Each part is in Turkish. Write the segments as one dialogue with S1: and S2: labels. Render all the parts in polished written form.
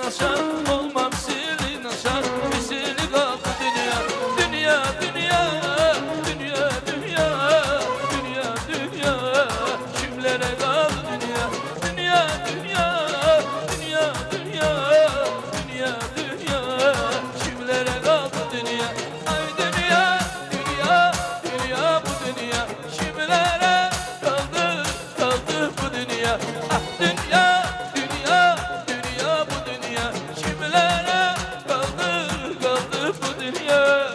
S1: aşar, olmam silin aşar, misili kaldı dünya. Dünya, dünya, dünya, dünya, dünya, dünya, kimlere kaldı dünya. Dünya, dünya, dünya, dünya, dünya, dünya, kimlere kaldı dünya. Ay dünya, dünya, dünya, bu dünya, kimlere kaldı, kaldı bu dünya. Ah dünya, dünya, dünya, bu dünya, kimlere kaldı, kaldı bu dünya.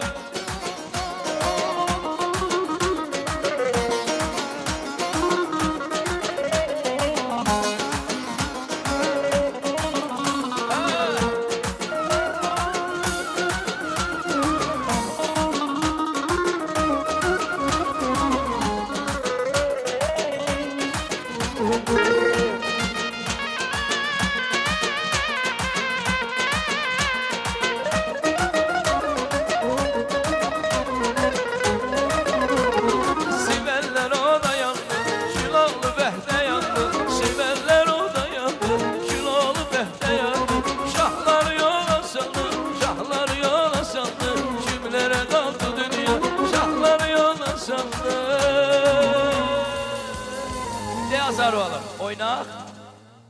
S1: Severler o da yandı, Şiloğlu Behte yandı. Severler o da yandı, Şiloğlu Behte yandı. Şahlar yola saldı, şahlar yola saldı, kimlere kaldı dünya. Şahlar yola saldı. Ne yazar oğlum?